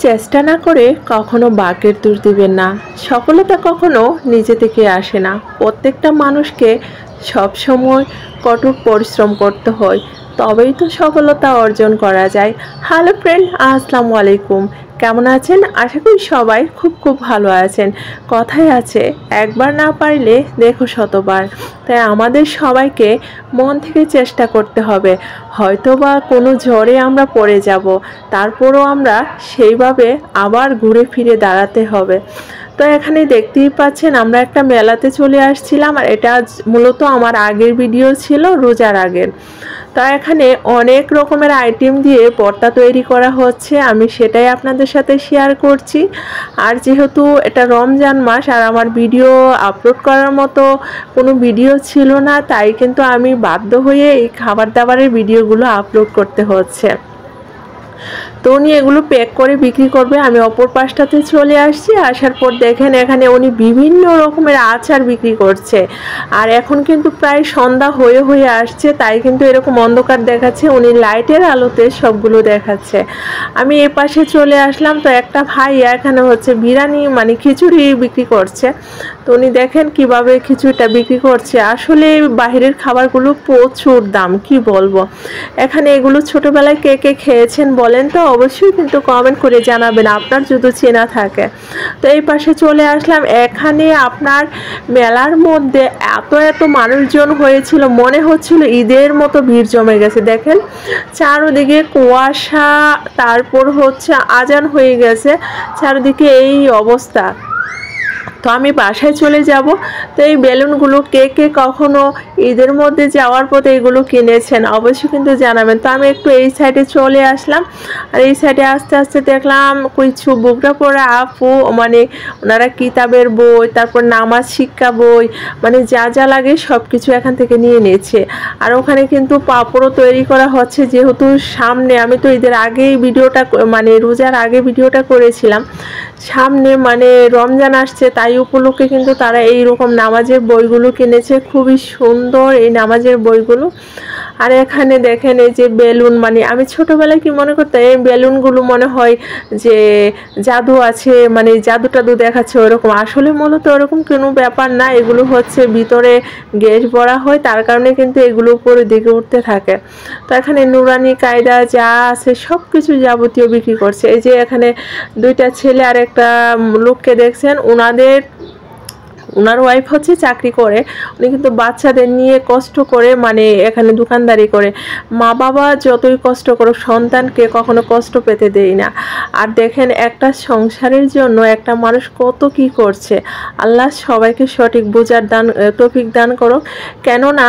চেষ্টা না করে কখনো ভাগ্যের দোষ দিবেন না। সফলতা কখনো নিজে থেকে আসে না। প্রত্যেকটা মানুষকে সবসময় কঠোর পরিশ্রম করতে হয়, তবেই তো সফলতা অর্জন করা যায়। হ্যালো ফ্রেন্ড, আসসালামু আলাইকুম। কেমন আছেন? আশা করি সবাই খুব ভালো আছেন। কথায় আছে, একবার না পারলে দেখো শতবার। তাই আমাদের সবাইকে মন থেকে চেষ্টা করতে হবে। হয়তোবা কোনো ঝড়ে আমরা পড়ে যাব, তারপরও আমরা সেইভাবে আবার ঘুরে ফিরে দাঁড়াতে হবে। তো এখানে দেখতেই পাচ্ছেন আমরা একটা মেলাতে চলে আসছিলাম, আর এটা মূলত আমার আগের ভিডিও ছিল, রোজার আগের। তো এখানে অনেক রকমের আইটেম দিয়ে ভর্তা তৈরি করা হচ্ছে, আমি সেটাই আপনাদের সাথে শেয়ার করছি। আর যেহেতু এটা রমজান মাস আর আমার ভিডিও আপলোড করার মতো কোনো ভিডিও ছিল না, তাই কিন্তু আমি বাধ্য হয়ে এই খাবার দাবারের ভিডিওগুলো আপলোড করতে হচ্ছে। তো উনি এগুলো প্যাক করে বিক্রি করবে। আমি অপর পাশটাতে চলে আসছি, আসার পর দেখেন এখানে উনি বিভিন্ন রকমের আচার বিক্রি করছে। আর এখন কিন্তু প্রায় সন্ধ্যা হয়ে আসছে, তাই কিন্তু এরকম অন্ধকার দেখাচ্ছে, উনি লাইটের আলোতে সবগুলো দেখাচ্ছে। আমি এ পাশে চলে আসলাম, তো একটা ভাই এখানে হচ্ছে বিরিয়ানি মানে খিচুড়ি বিক্রি করছে। তো উনি দেখেন কিভাবে খিচুড়িটা বিক্রি করছে। আসলে বাহিরের খাবারগুলো প্রচুর দাম, কি বলবো। এখানে এগুলো ছোটবেলায় কে কে খেয়েছেন বলেন তো, অবশ্যই কিন্তু কমেন্ট করে জানাবেন আপনার যদি চেনা থাকে। তো এই পাশে চলে আসলাম, এখানে আপনার মেলার মধ্যে এত মানুষজন হয়েছিল, মনে হচ্ছিল ঈদের মতো ভিড় জমে গেছে। দেখেন চারদিকে কুয়াশা, তারপর হচ্ছে আজান হয়ে গেছে, চারদিকে এই অবস্থা। তো আমি বাসায় চলে যাব। তো এই বেলুনগুলো কে কে কখনো ঈদের মধ্যে যাওয়ার পথে এগুলো কিনেছেন অবশ্যই কিন্তু জানাবেন। তো আমি একটু এই সাইডে চলে আসলাম, আর এই সাইডে আস্তে আস্তে দেখলাম কিছু বুকরা পড়া আপু, মানে ওনারা কিতাবের বই, তারপর নামাজ শিক্ষা বই, মানে যা লাগে সব কিছু এখান থেকে নিয়ে নিয়েছে। আর ওখানে কিন্তু পাপড়ও তৈরি করা হচ্ছে, যেহেতু সামনে, আমি তো ঈদের আগেই ভিডিওটা মানে রোজার আগে ভিডিওটা করেছিলাম, সামনে মানে রমজান আসছে, তাই উপলক্ষে কিন্তু তারা এই রকম নামাজের বইগুলো কিনেছে। খুবই সুন্দর এই নামাজের বইগুলো। আর এখানে দেখেন এই যে বেলুন, মানে আমি ছোটবেলায় কি মনে করতাম এই বেলুনগুলো মনে হয় যে জাদু আছে, মানে জাদু টাদু দেখাচ্ছে ওরকম। আসলে মূলত ওরকম কোনো ব্যাপার না, এগুলো হচ্ছে ভিতরে গ্যাস ভরা হয়, তার কারণে কিন্তু এগুলো উপরের দিকে উঠতে থাকে। তো এখানে নুরানি কায়দা যা আছে সব কিছু যাবতীয় বিক্রি করছে। এই যে এখানে দুইটা ছেলে আর একটা লোককে দেখছেন, ওনার ওয়াইফ হচ্ছে চাকরি করে, উনি কিন্তু বাচ্চাদের নিয়ে কষ্ট করে মানে এখানে দোকানদারি করে। মা বাবা যতই কষ্ট করো, সন্তানকে কখনো কষ্ট পেতে দেয় না। আর দেখেন একটা সংসারের জন্য একটা মানুষ কত কি করছে। আল্লাহ সবাইকে সঠিক বোঝার তৌফিক দান করো। কেননা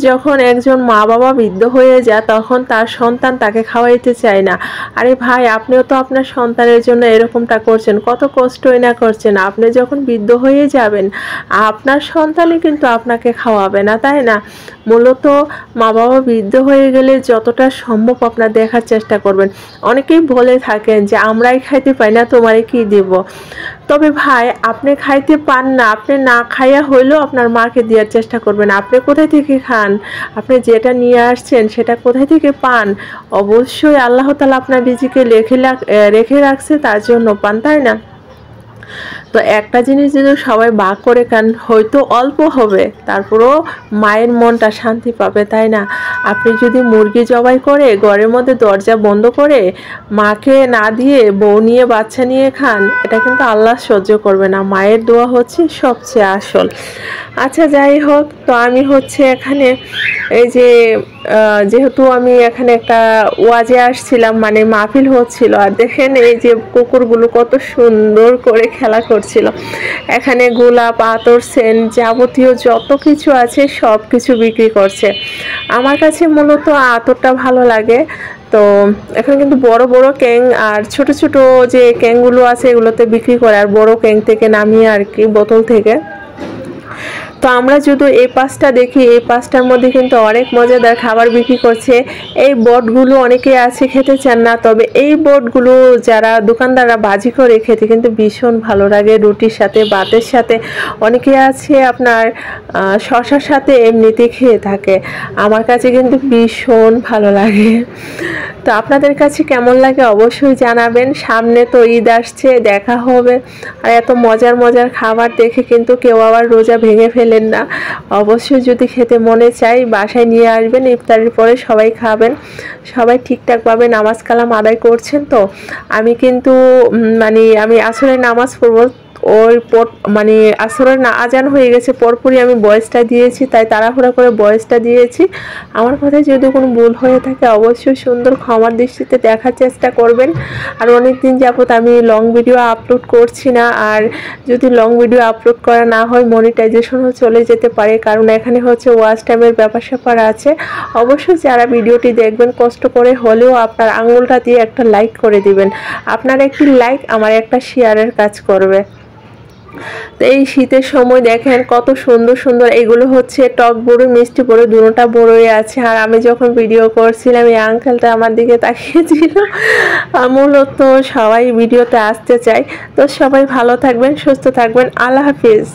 যখন একজন মা বাবা বৃদ্ধ হয়ে যায়, তখন তার সন্তান তাকে খাওয়াইতে চায় না। আরে ভাই, আপনিও তো আপনার সন্তানের জন্য এরকমটা করছেন, কত কষ্টই না করছেন। আপনি যখন বৃদ্ধ হয়ে যাবেন, আপনার সন্তানই কিন্তু আপনাকে খাওয়াবে না, তাই না? মূলত মা বাবা বৃদ্ধ হয়ে গেলে যতটা সম্ভব আপনার দেখার চেষ্টা করবেন। অনেকেই বলে থাকেন যে আমরাই খাইতে পাই না, তোমারে কি দেব। তবে ভাই, আপনি খাইতে পান না, আপনি না খাইয়া হইলেও আপনার মাকে দেওয়ার চেষ্টা করবেন। আপনি কোথায় থেকে খান, আপনি যেটা নিয়ে আসছেন সেটা কোথায় থেকে পান, অবশ্যই আল্লাহ তাআলা আপনার রিজিকে রেখে রাখছে, তার জন্য পান, তাই না? তো একটা জিনিস যদি সবাই ভাগ করে খান, হয়তো অল্প হবে, তারপরও মায়ের মনটা শান্তি পাবে, তাই না? আপনি যদি মুরগি জবাই করে ঘরের মধ্যে দরজা বন্ধ করে মাকে না দিয়ে বউ নিয়ে বাচ্চা নিয়ে খান, এটা কিন্তু আল্লাহ সহ্য করবে না। মায়ের দোয়া হচ্ছে সবচেয়ে আসল। আচ্ছা, যাই হোক, তো আমি হচ্ছে এখানে এই যে যেহেতু আমি এখানে একটা ওয়াজে আসছিলাম, মানে মাহফিল হচ্ছিল, আর দেখেন এই যে কুকুরগুলো কত সুন্দর করে খেলা করছিল। এখানে গোলাপ, আতর, সেন্ট যাবতীয় যত কিছু আছে সব কিছু বিক্রি করছে। আমার কাছে মূলত আতরটা ভালো লাগে। তো এখানে কিন্তু বড় বড় ক্যাং আর ছোট ছোট যে ক্যাংগুলো আছে এগুলোতে বিক্রি করে, আর বড় ক্যাং থেকে নামিয়ে আর কি বোতল থেকে। তো আমরা যদি এই পাশটা দেখি, এই পাশটার মধ্যে কিন্তু অনেক মজাদার খাবার বিক্রি করছে। এই বটগুলো অনেকে আছে খেতে চান না, তবে এই বটগুলো যারা দোকানদাররা ভাজি করে খেতে কিন্তু ভীষণ ভালো লাগে রুটির সাথে, ভাতের সাথে। অনেকে আছে আপনার শশার সাথে এমনিতে খেয়ে থাকে। আমার কাছে কিন্তু ভীষণ ভালো লাগে। তো আপনাদের কাছে কেমন লাগে অবশ্যই জানাবেন। সামনে তো ঈদ আসছে, দেখা হবে। আর এত মজার মজার খাবার দেখে কিন্তু কেউ আবার রোজা ভেঙে ফেলেন না। অবশ্যই যদি খেতে মনে চাই বাসায় নিয়ে আসবেন, ইফতারের পরে সবাই খাবেন। সবাই ঠিকঠাকভাবে নামাজ কালাম আদায় করছেন তো। আমি কিন্তু আমি আসরের নামাজ পড়বো, ওই মানে আসরের আজান হয়ে গেছে, পরপরই আমি ভয়েসটা দিয়েছি, তাই তাড়াহুড়া করে ভয়েসটা দিয়েছি। আমার কথায় যদি কোনো ভুল হয়ে থাকে অবশ্যই সুন্দর ক্ষমার দৃষ্টিতে দেখার চেষ্টা করবেন। আর অনেক দিন যাবত আমি লং ভিডিও আপলোড করছি না, আর যদি লং ভিডিও আপলোড করা না হয় মনিটাইজেশনও চলে যেতে পারে, কারণ এখানে হচ্ছে ওয়াচ টাইমের ব্যাপার স্যাপার আছে। অবশ্যই যারা ভিডিওটি দেখবেন কষ্ট করে হলেও আপনার আঙুলটা দিয়ে একটা লাইক করে দিবেন। আপনার একটি লাইক আমার একটা শেয়ারের কাজ করবে। তো এই শীতের সময় দেখেন কত সুন্দর সুন্দর, এগুলো হচ্ছে টক বড়ি মিষ্টি বড়ি, দুটোটা বড়ই আছে। আর আমি যখন ভিডিও করছিলাম এই আঙ্কেলটা আমার দিকে তাকিয়েছিল। মূলত সবাই ভিডিওতে আসতে চায়। তো সবাই ভালো থাকবেন, সুস্থ থাকবেন। আল্লাহ হাফিজ।